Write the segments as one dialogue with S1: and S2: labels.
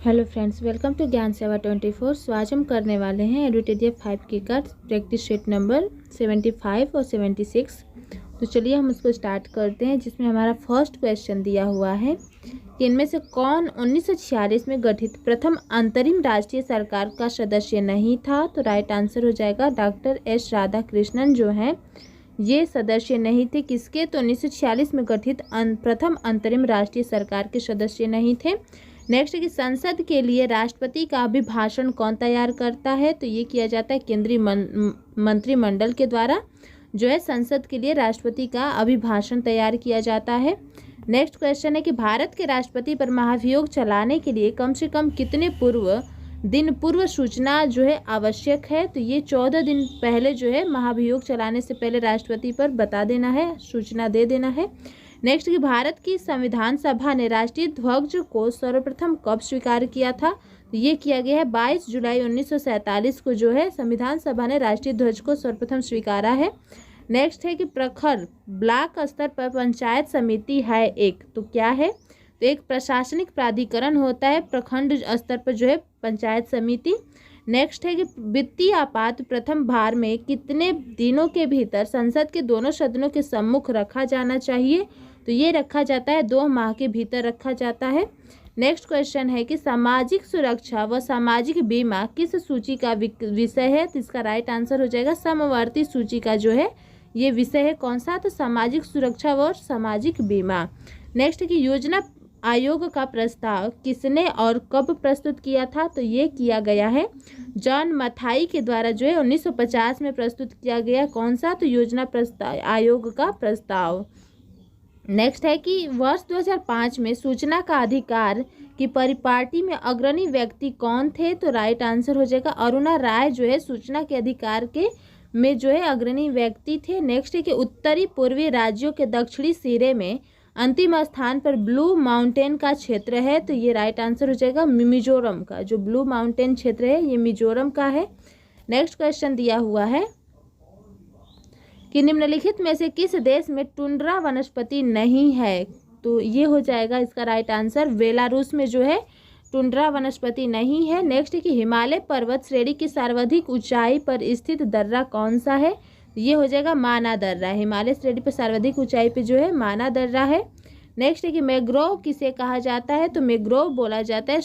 S1: Hello friends, welcome to ज्ञान सेवा 24। सो आज हम करने वाले हैं एडुटेरिया 5 की का प्रैक्टिस शीट नंबर 75 और 76। तो चलिए हम उसको स्टार्ट करते हैं, जिसमें हमारा फर्स्ट क्वेश्चन दिया हुआ है कि इनमें से कौन 1946 में गठित प्रथम अंतरिम राष्ट्रीय सरकार का सदस्य नहीं था। तो राइट आंसर हो जाएगा डॉक्टर एस राधाकृष्णन जो हैं ये सदस्य नहीं थे। किसके? तो 1946 में गठित प्रथम अंतरिम राष्ट्रीय सरकार के सदस्य नहीं थे। नेक्स्ट कि संसद के लिए राष्ट्रपति का अभिभाषण कौन तैयार करता है। तो ये किया जाता है केंद्रीय मंत्रिमंडल के द्वारा जो है संसद के लिए राष्ट्रपति का अभिभाषण तैयार किया जाता है। नेक्स्ट क्वेश्चन है कि भारत के राष्ट्रपति पर महाभियोग चलाने के लिए कम से कम कितने दिन पूर्व सूचना जो है आवश्यक है। तो ये 14 दिन पहले जो है महाभियोग चलाने से पहले राष्ट्रपति पर बता देना है, सूचना दे देना है। नेक्स्ट कि भारत की संविधान सभा ने राष्ट्रीय ध्वज को सर्वप्रथम कब स्वीकार किया था। तो ये किया गया है 22 जुलाई 1947 को जो है संविधान सभा ने राष्ट्रीय ध्वज को सर्वप्रथम स्वीकारा है। नेक्स्ट है कि प्रखर ब्लॉक स्तर पर पंचायत समिति है एक, तो क्या है? तो एक प्रशासनिक प्राधिकरण होता है प्रखंड स्तर पर जो है पंचायत समिति। नेक्स्ट है कि वित्तीय आपात प्रथम भार में कितने दिनों के भीतर संसद के दोनों सदनों के सम्मुख रखा जाना चाहिए। तो ये रखा जाता है 2 माह के भीतर रखा जाता है। नेक्स्ट क्वेश्चन है कि सामाजिक सुरक्षा व सामाजिक बीमा किस सूची का विषय है। तो इसका राइट आंसर हो जाएगा समवर्ती सूची का जो है ये विषय है। कौन सा? तो सामाजिक सुरक्षा व सामाजिक बीमा। नेक्स्ट कि योजना आयोग का प्रस्ताव किसने और कब प्रस्तुत किया था। तो ये किया गया है जॉन मथाई के द्वारा जो है 1950 में प्रस्तुत किया गया। कौन सा? तो योजना प्रस्ताव आयोग का प्रस्ताव। नेक्स्ट है कि वर्ष 2005 में सूचना का अधिकार की परिपाटी में अग्रणी व्यक्ति कौन थे। तो राइट आंसर हो जाएगा अरुणा राय जो है सूचना के अधिकार के में जो है अग्रणी व्यक्ति थे। नेक्स्ट है कि उत्तरी पूर्वी राज्यों के दक्षिणी सिरे में अंतिम स्थान पर ब्लू माउंटेन का क्षेत्र है। तो ये राइट आंसर हो जाएगा मिजोरम का। जो ब्लू माउंटेन क्षेत्र है ये मिजोरम का है। नेक्स्ट क्वेश्चन दिया हुआ है कि निम्नलिखित में से किस देश में टुंड्रा वनस्पति नहीं है। तो ये हो जाएगा इसका राइट आंसर बेलारूस में जो है टुंड्रा वनस्पति नहीं है। नेक्स्ट है कि हिमालय पर्वत श्रेणी की सर्वाधिक ऊंचाई पर स्थित दर्रा कौन सा है। ये हो जाएगा माना दर्रा। हिमालय श्रेणी पर सर्वाधिक ऊंचाई पे जो है माना दर्रा है। नेक्स्ट है कि मैग्रोव किसे कहा जाता है। तो मैग्रोव बोला जाता है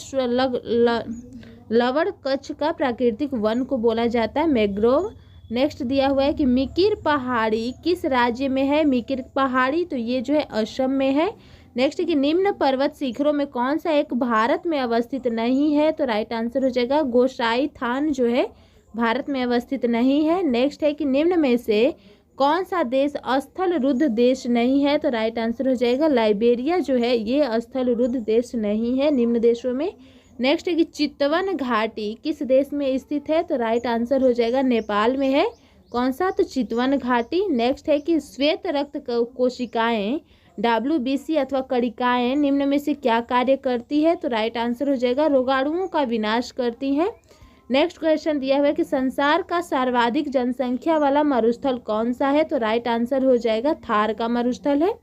S1: लवण कच्छ का प्राकृतिक वन को बोला जाता है मैग्रोव। नेक्स्ट दिया हुआ है कि मिकिर पहाड़ी किस राज्य में है। मिकिर पहाड़ी तो ये जो है असम में है। नेक्स्ट है कि निम्न पर्वत शिखरों में कौन सा एक भारत में अवस्थित नहीं है। तो राइट आंसर हो जाएगा गोसाई थान जो है भारत में अवस्थित नहीं है। नेक्स्ट है कि निम्न में से कौन सा देश स्थल रुद्ध देश नहीं है। तो राइट आंसर हो जाएगा लाइबेरिया जो है ये स्थल रुद्ध देश नहीं है निम्न देशों में। नेक्स्ट है कि चितवन घाटी किस देश में स्थित है। तो राइट आंसर हो जाएगा नेपाल में है। कौन सा? तो चितवन घाटी। नेक्स्ट है कि श्वेत रक्त कोशिकाएं WBC अथवा कणिकाएं निम्न में से क्या कार्य करती है। तो राइट आंसर हो जाएगा रोगाणुओं का विनाश करती हैं। नेक्स्ट क्वेश्चन दिया हुआ है कि संसार का सर्वाधिक जनसंख्या वाला मरुस्थल कौन सा है। तो राइट आंसर हो जाएगा थार का मरुस्थल है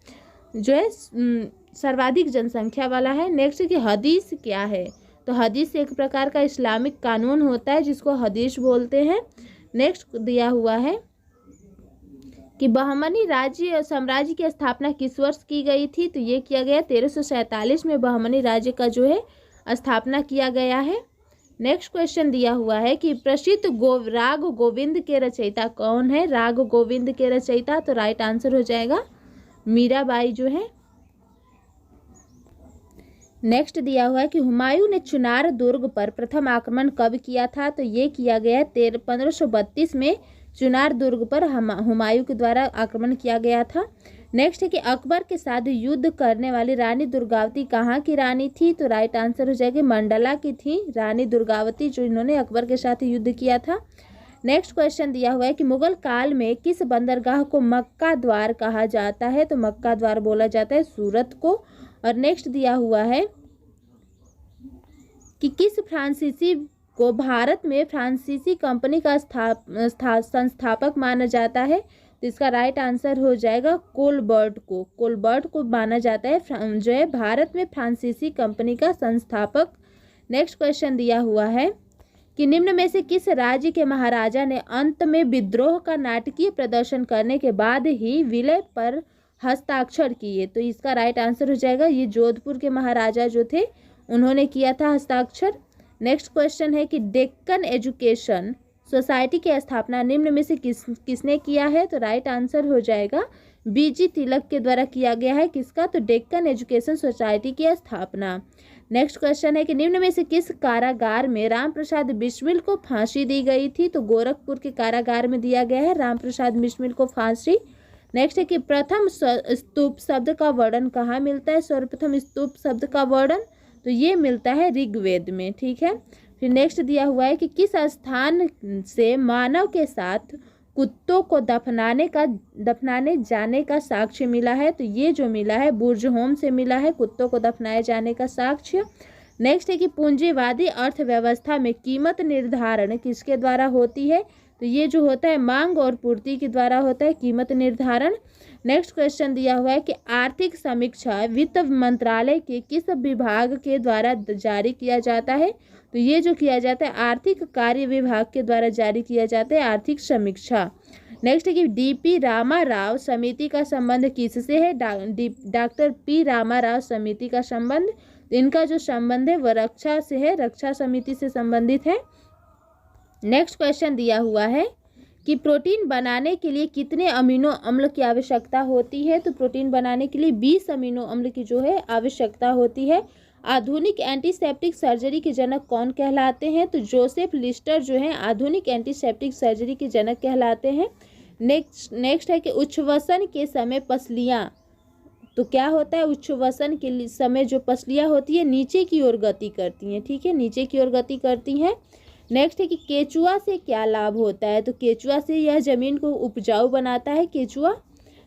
S1: जो है सर्वाधिक जनसंख्या वाला है। नेक्स्ट है कि हदीस क्या है। तो हदीस एक प्रकार का इस्लामिक कानून होता है जिसको हदीस बोलते हैं। नेक्स्ट दिया हुआ है कि बहमनी राज्य साम्राज्य की स्थापना किस वर्ष की गई थी। तो ये किया गया 1347 में बहमनी राज्य का जो है स्थापना किया गया है। नेक्स्ट क्वेश्चन दिया हुआ है कि प्रसिद्ध राग गोविंद के रचयिता कौन है। राग गोविंद के रचयिता तो राइट आंसर हो जाएगा मीराबाई जो है। नेक्स्ट दिया हुआ है कि हुमायूं ने चुनार दुर्ग पर प्रथम आक्रमण कब किया था। तो ये किया गया 1532 में चुनार दुर्ग पर हुमायूं के द्वारा आक्रमण किया गया था। नेक्स्ट है कि अकबर के साथ युद्ध करने वाली रानी दुर्गावती कहाँ की रानी थी। तो राइट आंसर हो जाएगी मंडला की थी रानी दुर्गावती जो इन्होंने अकबर के साथ युद्ध किया था। नेक्स्ट क्वेश्चन दिया हुआ है कि मुगल काल में किस बंदरगाह को मक्का द्वार कहा जाता है। तो मक्का द्वार बोला जाता है सूरत को। और नेक्स्ट दिया हुआ है कि किस फ्रांसीसी को भारत में फ्रांसीसी कंपनी का संस्थापक माना जाता है। तो इसका राइट आंसर हो जाएगा कोलबर्ट को माना जाता है जो है भारत में फ्रांसीसी कंपनी का संस्थापक। नेक्स्ट क्वेश्चन दिया हुआ है कि निम्न में से किस राज्य के महाराजा ने अंत में विद्रोह का नाटकीय प्रदर्शन करने के बाद ही विलय पर हस्ताक्षर किए? तो इसका राइट आंसर हो जाएगा ये जोधपुर के महाराजा जो थे उन्होंने किया था हस्ताक्षर। नेक्स्ट क्वेश्चन है कि डेक्कन एजुकेशन सोसाइटी की स्थापना निम्न में से किसने किया है? तो राइट आंसर हो जाएगा बीजी तिलक के द्वारा किया गया है। किसका? तो डेक्कन एजुकेशन सोसाइटी की स्थापना। नेक्स्ट क्वेश्चन है कि निम्न में से किस कारागार में राम प्रसाद बिस्मिल को फांसी दी गई थी? तो गोरखपुर के कारागार में दिया गया है राम प्रसाद बिस्मिल को फांसी। नेक्स्ट है कि प्रथम स्तूप शब्द का वर्णन कहाँ मिलता है? सर्वप्रथम स्तूप शब्द का वर्णन तो ये मिलता है ऋग्वेद में। ठीक है, फिर नेक्स्ट दिया हुआ है कि किस स्थान से मानव के साथ कुत्तों को दफनाने जाने का साक्ष्य मिला है? तो ये जो मिला है बुर्ज होम से मिला है कुत्तों को दफनाए जाने का साक्ष्य। नेक्स्ट है कि पूंजीवादी अर्थव्यवस्था में कीमत निर्धारण किसके द्वारा होती है? तो ये जो होता है मांग और पूर्ति के द्वारा होता है कीमत निर्धारण। नेक्स्ट क्वेश्चन दिया हुआ है कि आर्थिक समीक्षा वित्त मंत्रालय के किस विभाग के द्वारा जारी किया जाता है? तो ये जो किया जाता है आर्थिक कार्य विभाग के द्वारा जारी किया जाता है आर्थिक समीक्षा। नेक्स्ट है कि डीपी रामाराव समिति का संबंध किससे है? डॉक्टर पी रामाराव समिति का संबंध, इनका जो संबंध है वह रक्षा से है, रक्षा समिति से संबंधित है। नेक्स्ट क्वेश्चन दिया हुआ है कि प्रोटीन बनाने के लिए कितने अमीनो अम्ल की आवश्यकता होती है? तो प्रोटीन बनाने के लिए 20 अमीनो अम्ल की जो है आवश्यकता होती है। आधुनिक एंटीसेप्टिक सर्जरी के जनक कौन कहलाते हैं? तो जोसेफ लिस्टर जो है आधुनिक एंटीसेप्टिक सर्जरी के जनक कहलाते हैं। नेक्स्ट है कि उच्छ्वसन के समय पसलियाँ, तो क्या होता है उच्छ्वसन के समय जो पसलियाँ होती है नीचे की ओर गति करती हैं। ठीक है, नीचे की ओर गति करती हैं। नेक्स्ट है कि केचुआ से क्या लाभ होता है? तो केचुआ से यह जमीन को उपजाऊ बनाता है केचुआ।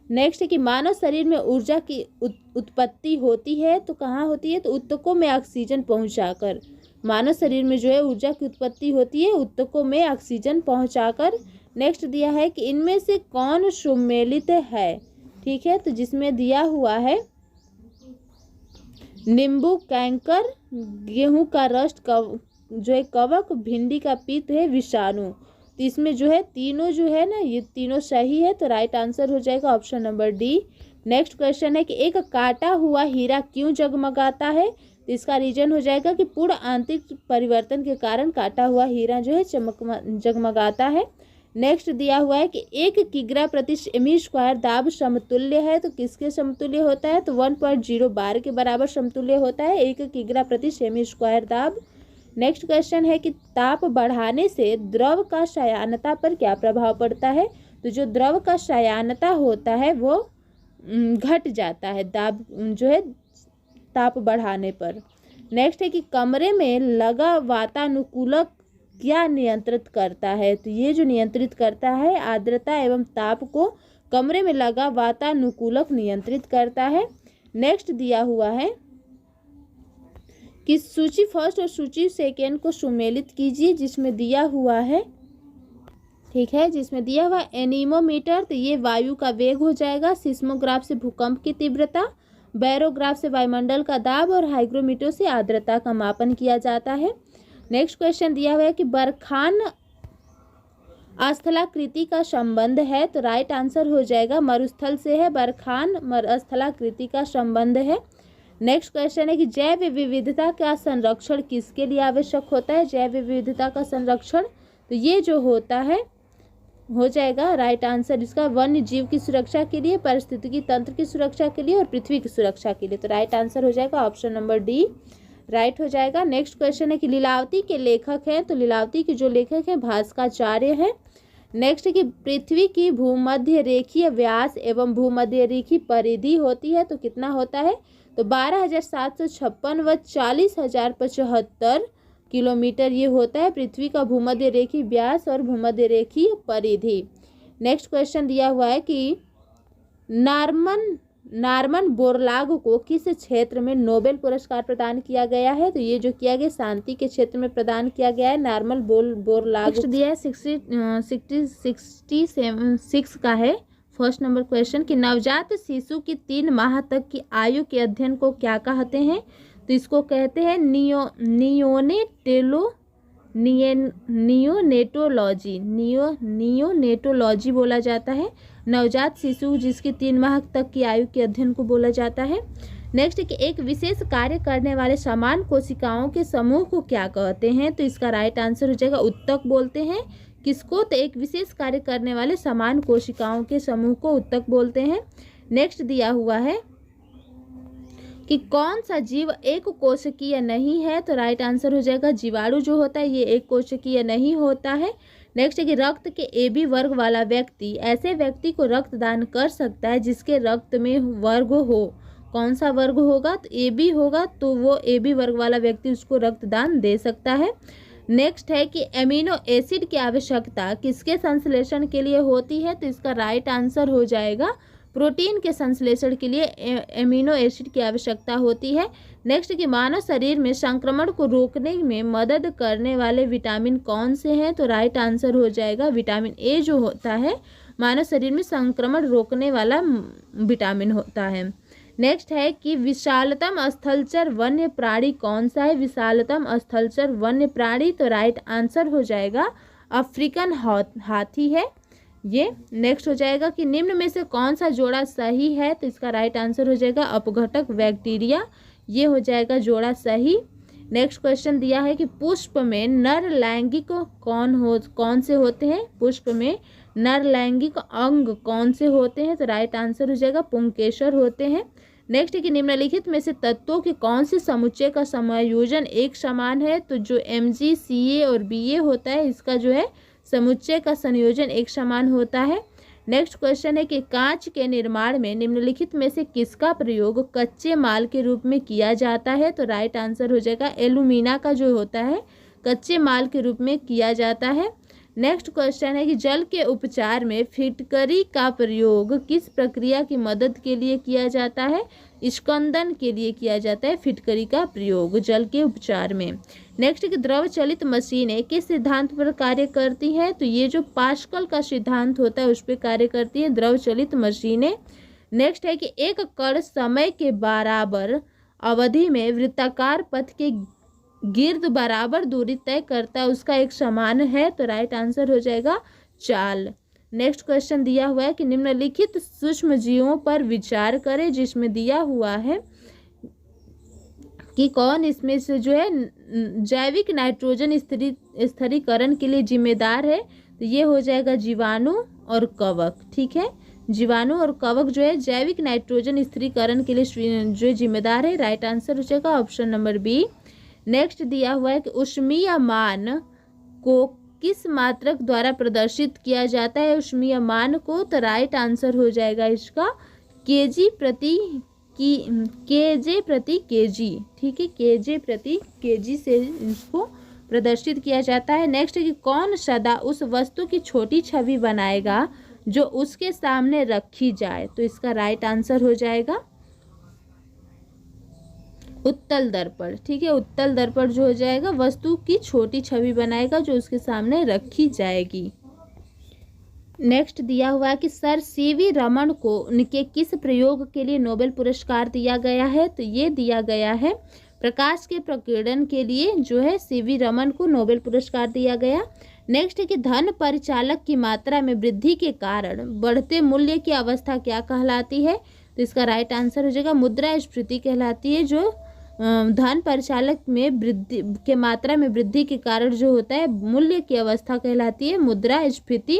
S1: नेक्स्ट है कि मानव शरीर में ऊर्जा की उत्पत्ति होती है, तो कहाँ होती है? तो ऊतकों में ऑक्सीजन पहुंचाकर। मानव शरीर में जो है ऊर्जा की उत्पत्ति होती है ऊतकों में ऑक्सीजन पहुंचाकर। नेक्स्ट दिया है कि इनमें से कौन सुमेलित है? ठीक है, तो जिसमें दिया हुआ है नींबू, कैंकर, गेहूं का रस जो है कवक, भिंडी का पित्त है विषाणु। तो इसमें जो है तीनों जो है ना ये तीनों सही है, तो राइट आंसर हो जाएगा option number D. Next question है कि एक काटा हुआ हीरा क्यों जगमगाता है? तो इसका रीजन हो जाएगा कि पूर्ण आंतरिक परिवर्तन के कारण काटा हुआ हीरा जो है जगमगाता है। नेक्स्ट दिया हुआ है कि 1 किग्रा प्रति सेमी स्क्वायर दाब समतुल्य है, तो किसके समतुल्य होता है? तो 1.0 बार के बराबर समतुल्य होता है 1 किग्रा प्रति सेमी स्क्वायर दाब। नेक्स्ट क्वेश्चन है कि ताप बढ़ाने से द्रव का श्यानता पर क्या प्रभाव पड़ता है? तो जो द्रव का श्यानता होता है वो घट जाता है दाब जो है ताप बढ़ाने पर। नेक्स्ट है कि कमरे में लगा वातानुकूलक क्या नियंत्रित करता है? तो ये जो नियंत्रित करता है आर्द्रता एवं ताप को कमरे में लगा वातानुकूलक नियंत्रित करता है। नेक्स्ट दिया हुआ है कि सूची फर्स्ट और सूची सेकेंड को सुमेलित कीजिए, जिसमें दिया हुआ है ठीक है जिसमें दिया हुआ एनीमोमीटर, तो ये वायु का वेग हो जाएगा। सिस्मोग्राफ से भूकंप की तीव्रता, बैरोग्राफ से वायुमंडल का दाब और हाइग्रोमीटर से आर्द्रता का मापन किया जाता है। नेक्स्ट क्वेश्चन दिया हुआ है कि बरखान स्थलाकृति का संबंध है, तो राइट आंसर हो जाएगा मरुस्थल से है, बरखान स्थलाकृति का संबंध है। नेक्स्ट क्वेश्चन है कि जैव विविधता का संरक्षण किसके लिए आवश्यक होता है? जैव विविधता का संरक्षण तो ये जो होता है हो जाएगा राइट आंसर इसका वन्य जीव की सुरक्षा के लिए, पारिस्थितिकी तंत्र की सुरक्षा के लिए और पृथ्वी की सुरक्षा के लिए। तो राइट आंसर हो जाएगा ऑप्शन नंबर डी राइट हो जाएगा। नेक्स्ट क्वेश्चन है कि लीलावती के लेखक हैं, तो लीलावती के जो लेखक हैं भास्कराचार्य हैं। नेक्स्ट है कि पृथ्वी की भूमध्य रेखीय व्यास एवं भूमध्य रेखीय परिधि होती है, तो कितना होता है? तो 12,756 व 40,075 किलोमीटर ये होता है पृथ्वी का भूमध्य रेखीय व्यास और भूमध्य रेखीय परिधि। नेक्स्ट क्वेश्चन दिया हुआ है कि नॉर्मन बोरलाग को किस क्षेत्र में नोबेल पुरस्कार प्रदान किया गया है? तो ये जो किया गया शांति के क्षेत्र में प्रदान किया गया है नॉर्मन बोरलाग। नेक्स्ट दिया है 66 का है फर्स्ट नंबर क्वेश्चन कि नवजात शिशु की 3 माह तक की आयु के अध्ययन को क्या कहते हैं? तो तो इसको कहते हैं नियोनेटोलॉजी बोला जाता है। नवजात शिशु जिसकी 3 माह तक की आयु के अध्ययन को बोला जाता है। नेक्स्ट कि एक विशेष कार्य करने वाले समान कोशिकाओं के समूह को क्या कहते हैं, तो इसका राइट आंसर हो जाएगा उत्तक बोलते हैं। किसको, तो एक विशेष कार्य करने वाले समान कोशिकाओं के समूह को उत्तक बोलते हैं। नेक्स्ट दिया हुआ है कि कौन सा जीव एक कोशिकीय नहीं है, तो राइट आंसर हो जाएगा जीवाणु जो होता है ये एक कोशिकीय नहीं होता है। नेक्स्ट है कि रक्त के AB वर्ग वाला व्यक्ति ऐसे व्यक्ति को रक्तदान कर सकता है जिसके रक्त में वर्ग हो। कौन सा वर्ग होगा, तो AB होगा, तो वो AB वर्ग वाला व्यक्ति उसको रक्तदान दे सकता है। नेक्स्ट है कि एमिनो एसिड की आवश्यकता किसके संश्लेषण के लिए होती है, तो इसका राइट आंसर हो जाएगा प्रोटीन के संश्लेषण के लिए एमिनो एसिड की आवश्यकता होती है। नेक्स्ट कि मानव शरीर में संक्रमण को रोकने में मदद करने वाले विटामिन कौन से हैं, तो राइट आंसर हो जाएगा विटामिन ए जो होता है मानव शरीर में संक्रमण रोकने वाला विटामिन होता है। नेक्स्ट है कि विशालतम स्थलचर वन्य प्राणी कौन सा है, विशालतम स्थलचर वन्य प्राणी, तो राइट आंसर हो जाएगा अफ्रीकन हाथी है ये। नेक्स्ट हो जाएगा कि निम्न में से कौन सा जोड़ा सही है, तो इसका राइट आंसर हो जाएगा अपघटक बैक्टीरिया, ये हो जाएगा जोड़ा सही। नेक्स्ट क्वेश्चन दिया है कि पुष्प में नर लैंगिक कौन से होते हैं, पुष्प में नर लैंगिक अंग कौन से होते हैं, तो राइट आंसर हो जाएगा पुंकेसर होते हैं। नेक्स्ट है कि निम्नलिखित में से तत्वों के कौन से समुच्चय का समायोजन एक समान है, तो जो Mg Ca और Ba होता है इसका जो है समुच्चय का संयोजन एक समान होता है। नेक्स्ट क्वेश्चन है कि कांच के निर्माण में निम्नलिखित में से किसका प्रयोग कच्चे माल के रूप में किया जाता है, तो राइट आंसर हो जाएगा एल्यूमिना का जो होता है कच्चे माल के रूप में किया जाता है। नेक्स्ट क्वेश्चन है कि जल के उपचार में फिटकरी का प्रयोग किस प्रक्रिया की मदद के लिए किया जाता है, स्कंदन के लिए किया जाता है फिटकरी का प्रयोग जल के उपचार में। नेक्स्ट कि द्रव चलित मशीनें किस सिद्धांत पर कार्य करती हैं, तो ये जो पास्कल का सिद्धांत होता है उस पर कार्य करती है द्रव चलित मशीनें। नेक्स्ट है कि एक कण समय के बराबर अवधि में वृत्ताकार पथ के गिर्द बराबर दूरी तय करता है उसका एक समान है, तो राइट आंसर हो जाएगा चाल। नेक्स्ट क्वेश्चन दिया हुआ है कि निम्नलिखित सूक्ष्म जीवों पर विचार करें, जिसमें दिया हुआ है कि कौन इसमें से जो है जैविक नाइट्रोजन स्थिरीकरण के लिए जिम्मेदार है, तो ये हो जाएगा जीवाणु और कवक। ठीक है, जीवाणु और कवक जो है जैविक नाइट्रोजन स्थिरीकरण के लिए जो जिम्मेदार है, राइट आंसर हो जाएगा ऑप्शन नंबर बी। नेक्स्ट दिया हुआ है कि ऊष्मीयमान को किस मात्रक द्वारा प्रदर्शित किया जाता है, ऊष्मीयमान को, तो राइट आंसर हो जाएगा इसका केजे प्रति केजी। ठीक है, केजे प्रति केजी से इसको प्रदर्शित किया जाता है। नेक्स्ट कि कौन सदा उस वस्तु की छोटी छवि बनाएगा जो उसके सामने रखी जाए, तो इसका राइट आंसर हो जाएगा उत्तल दर्पण। ठीक है, उत्तल दर्पण जो हो जाएगा वस्तु की छोटी छवि बनाएगा जो उसके सामने रखी जाएगी। नेक्स्ट दिया हुआ है कि सर सीवी रमन को उनके किस प्रयोग के लिए नोबेल पुरस्कार दिया गया है, तो ये दिया गया है प्रकाश के प्रकीर्णन के लिए जो है सीवी रमन को नोबेल पुरस्कार दिया गया। नेक्स्ट है कि धन परिचालक की मात्रा में वृद्धि के कारण बढ़ते मूल्य की अवस्था क्या कहलाती है, तो इसका राइट आंसर हो जाएगा मुद्रास्फीति कहलाती है। जो धन परिचालक में वृद्धि के मात्रा में वृद्धि के कारण जो होता है मूल्य की अवस्था कहलाती है मुद्रास्फीति।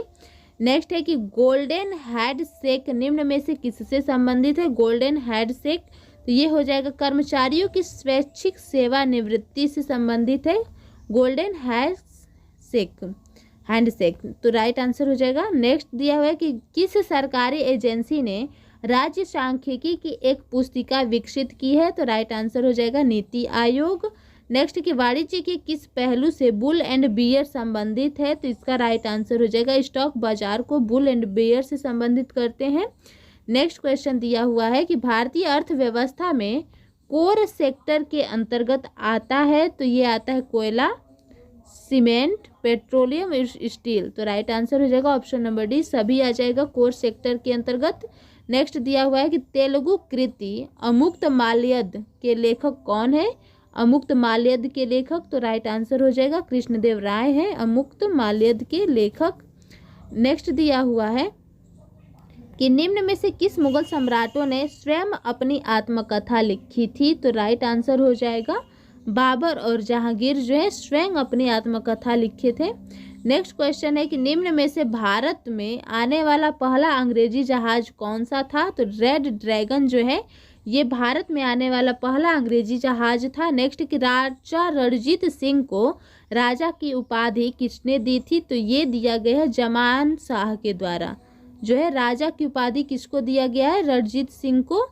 S1: नेक्स्ट है कि गोल्डन हैंडशेक निम्न में से किससे संबंधित है, गोल्डन हैंडशेक, तो ये हो जाएगा कर्मचारियों की स्वैच्छिक सेवानिवृत्ति से संबंधित है गोल्डन हैंडशेक, तो राइट आंसर हो जाएगा। नेक्स्ट दिया हुआ है कि किस सरकारी एजेंसी ने राज्य सांख्यिकी की एक पुस्तिका विकसित की है, तो राइट आंसर हो जाएगा नीति आयोग। नेक्स्ट कि वाणिज्य के किस पहलू से बुल एंड बियर संबंधित है, तो इसका राइट आंसर हो जाएगा स्टॉक बाजार को बुल एंड बियर से संबंधित करते हैं। नेक्स्ट क्वेश्चन दिया हुआ है कि भारतीय अर्थव्यवस्था में कोर सेक्टर के अंतर्गत आता है, तो ये आता है कोयला, सीमेंट, पेट्रोलियम, स्टील, तो राइट आंसर हो जाएगा ऑप्शन नंबर डी, सभी आ जाएगा कोर सेक्टर के अंतर्गत। नेक्स्ट दिया हुआ है कि तेलुगु कृति अमुक्त माल्यद के लेखक कौन है। अमुक्त माल्यद के लेखक, तो राइट आंसर हो जाएगा कृष्णदेव राय हैं अमुक्त माल्यद के लेखक। नेक्स्ट दिया हुआ है कि निम्न में से किस मुगल सम्राटों ने स्वयं अपनी आत्मकथा लिखी थी, तो राइट आंसर हो जाएगा बाबर और जहांगीर जो है स्वयं अपनी आत्मकथा लिखे थे। नेक्स्ट क्वेश्चन है कि निम्न में से भारत में आने वाला पहला अंग्रेजी जहाज कौन सा था, तो रेड ड्रैगन जो है ये भारत में आने वाला पहला अंग्रेजी जहाज था। नेक्स्ट कि राजा रणजीत सिंह को राजा की उपाधि किसने दी थी, तो ये दिया गया है जमान शाह के द्वारा। जो है राजा की उपाधि किसको दिया गया है, रणजीत सिंह को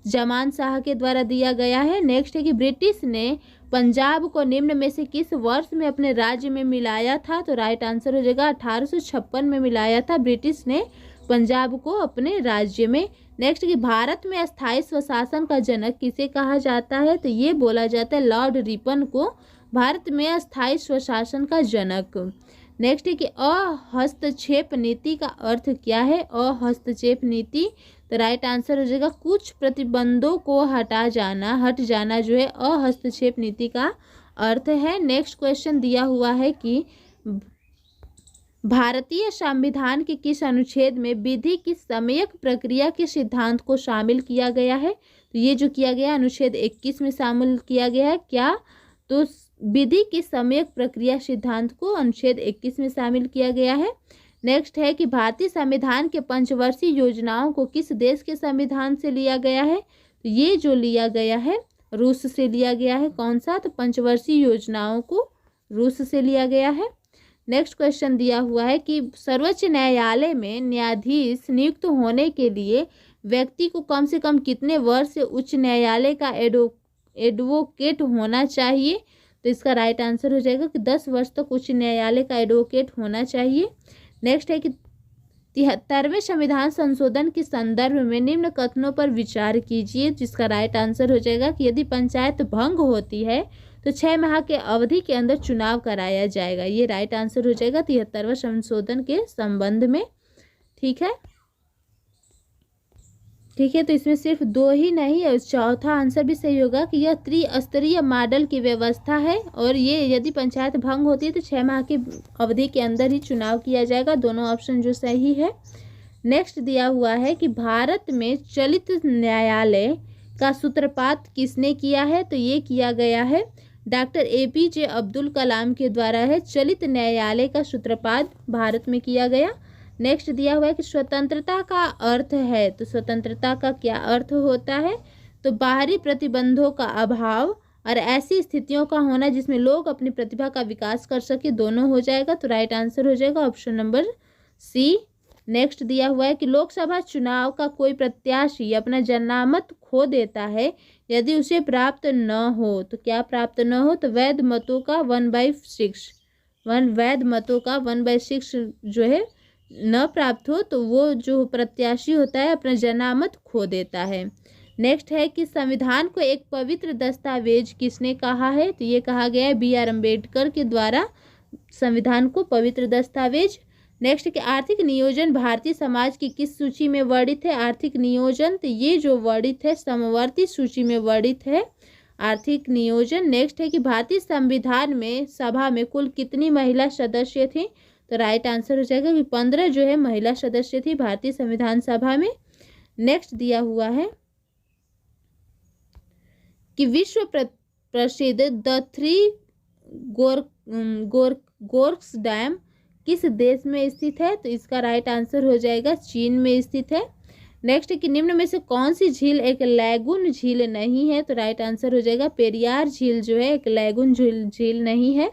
S1: जमान शाह के द्वारा दिया गया है। नेक्स्ट है कि ब्रिटिश ने पंजाब को निम्न में से किस वर्ष में अपने राज्य में मिलाया था, तो राइट आंसर हो जाएगा 1856 में मिलाया था ब्रिटिश ने पंजाब को अपने राज्य में। नेक्स्ट कि भारत में अस्थायी स्वशासन का जनक किसे कहा जाता है, तो ये बोला जाता है लॉर्ड रिपन को भारत में अस्थायी स्वशासन का जनक। नेक्स्ट है कि अहस्तक्षेप नीति का अर्थ क्या है। अहस्तक्षेप नीति, तो राइट आंसर हो जाएगा कुछ प्रतिबंधों को हट जाना जो है अहस्तक्षेप नीति का अर्थ है। नेक्स्ट क्वेश्चन दिया हुआ है कि भारतीय संविधान के किस अनुच्छेद में विधि की सम्यक प्रक्रिया के सिद्धांत को शामिल किया गया है, तो ये जो किया गया अनुच्छेद 21 में शामिल किया गया है क्या, तो विधि की सम्यक प्रक्रिया सिद्धांत को अनुच्छेद 21 में शामिल किया गया है। नेक्स्ट है कि भारतीय संविधान के पंचवर्षीय योजनाओं को किस देश के संविधान से लिया गया है, तो ये जो लिया गया है रूस से लिया गया है। कौन सा, तो पंचवर्षीय योजनाओं को रूस से लिया गया है। नेक्स्ट क्वेश्चन दिया हुआ है कि सर्वोच्च न्यायालय में न्यायाधीश नियुक्त होने के लिए व्यक्ति को कम से कम कितने वर्ष से उच्च न्यायालय का एडवोकेट होना चाहिए, तो इसका राइट आंसर हो जाएगा कि 10 वर्ष तक उच्च न्यायालय का एडवोकेट होना चाहिए। नेक्स्ट है कि 73वें संविधान संशोधन के संदर्भ में निम्न कथनों पर विचार कीजिए, जिसका राइट आंसर हो जाएगा कि यदि पंचायत भंग होती है तो 6 माह के अवधि के अंदर चुनाव कराया जाएगा। ये राइट आंसर हो जाएगा 73वें संशोधन के संबंध में। ठीक है, तो इसमें सिर्फ 2 ही नहीं और चौथा आंसर भी सही होगा कि यह त्रिस्तरीय मॉडल की व्यवस्था है और ये यदि पंचायत भंग होती है तो 6 माह की अवधि के अंदर ही चुनाव किया जाएगा। दोनों ऑप्शन जो सही है। नेक्स्ट दिया हुआ है कि भारत में चलित न्यायालय का सूत्रपात किसने किया है, तो ये किया गया है डॉक्टर APJ अब्दुल कलाम के द्वारा है। चलित न्यायालय का सूत्रपात भारत में किया गया। नेक्स्ट दिया हुआ है कि स्वतंत्रता का अर्थ है, तो स्वतंत्रता का क्या अर्थ होता है, तो बाहरी प्रतिबंधों का अभाव और ऐसी स्थितियों का होना जिसमें लोग अपनी प्रतिभा का विकास कर सके, दोनों हो जाएगा। तो राइट आंसर हो जाएगा ऑप्शन नंबर सी। नेक्स्ट दिया हुआ है कि लोकसभा चुनाव का कोई प्रत्याशी अपना जनामत खो देता है यदि उसे प्राप्त न हो, तो क्या प्राप्त न हो, तो वैध मतों का 1/6 जो है न प्राप्त हो तो वो जो प्रत्याशी होता है अपना जनामत खो देता है। नेक्स्ट है कि संविधान को एक पवित्र दस्तावेज किसने कहा है, तो ये कहा गया है BR अम्बेडकर के द्वारा संविधान को पवित्र दस्तावेज। नेक्स्ट कि आर्थिक नियोजन भारतीय समाज की किस सूची में वर्णित है, आर्थिक नियोजन, तो ये जो वर्णित है समवर्ती सूची में वर्णित है आर्थिक नियोजन। नेक्स्ट है कि भारतीय संविधान में सभा में कुल कितनी महिला सदस्य थी, तो राइट आंसर हो जाएगा कि 15 जो है महिला सदस्य थी भारतीय संविधान सभा में। नेक्स्ट दिया हुआ है कि विश्व प्रसिद्ध द थ्री गोर्क्स डैम किस देश में स्थित है, तो इसका राइट आंसर हो जाएगा चीन में स्थित है। नेक्स्ट कि निम्न में से कौन सी झील एक लैगून झील नहीं है, तो राइट आंसर हो जाएगा पेरियार झील जो है एक लैगून झील नहीं है।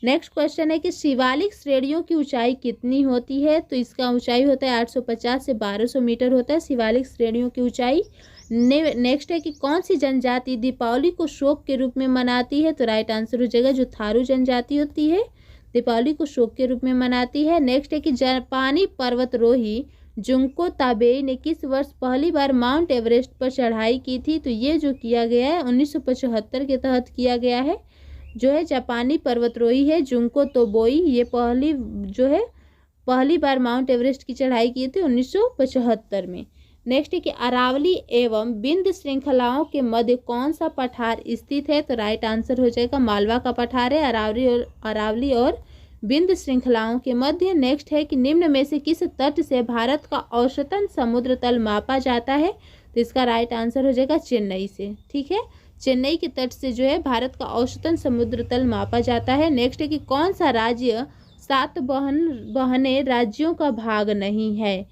S1: नेक्स्ट क्वेश्चन है कि शिवालिक श्रेणियों की ऊंचाई कितनी होती है, तो इसका ऊंचाई होता है 850 से 1200 मीटर होता है शिवालिक श्रेणियों की ऊंचाई। नेक्स्ट है कि कौन सी जनजाति दीपावली को शोक के रूप में मनाती है, तो राइट आंसर हो जाएगा जो थारू जनजाति होती है दीपावली को शोक के रूप में मनाती है। नेक्स्ट है कि जापानी पर्वतरोही जुंको ताबेई ने किस वर्ष पहली बार माउंट एवरेस्ट पर चढ़ाई की थी, तो ये जो किया गया है 1975 के तहत किया गया है। जो है जापानी पर्वतरोही है जुंको तोबोई, ये पहली बार माउंट एवरेस्ट की चढ़ाई की थी 1975 में। नेक्स्ट है कि अरावली एवं विंध्य श्रृंखलाओं के मध्य कौन सा पठार स्थित है? तो राइट आंसर हो जाएगा मालवा का पठार है अरावली और विंध्य श्रृंखलाओं के मध्य। नेक्स्ट है कि निम्न में से किस तट से भारत का औसतन समुद्र तल मापा जाता है? तो इसका राइट आंसर हो जाएगा चेन्नई से। ठीक है, चेन्नई के तट से जो है भारत का औसतन समुद्र तल मापा जाता है। नेक्स्ट है कि कौन सा राज्य सातवाहन राज्यों का भाग नहीं है?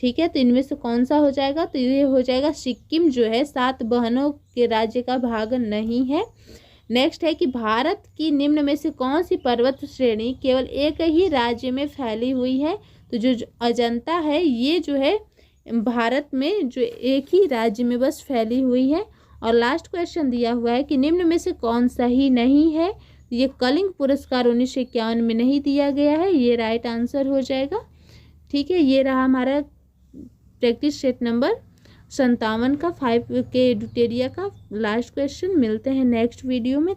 S1: ठीक है, तो इनमें से कौन सा हो जाएगा? तो ये हो जाएगा सिक्किम जो है सातवाहनों के राज्य का भाग नहीं है। नेक्स्ट है कि भारत की निम्न में से कौन सी पर्वत श्रेणी केवल एक ही राज्य में फैली हुई है? तो जो अजंता है ये जो है भारत में जो एक ही राज्य में बस फैली हुई है। और लास्ट क्वेश्चन दिया हुआ है कि निम्न में से कौन सा ही नहीं है? ये कलिंग पुरस्कार 1951 में नहीं दिया गया है, ये राइट आंसर हो जाएगा। ठीक है, ये रहा हमारा प्रैक्टिस सेट नंबर 57 का 5 के एडुटेरिया का लास्ट क्वेश्चन। मिलते हैं नेक्स्ट वीडियो में।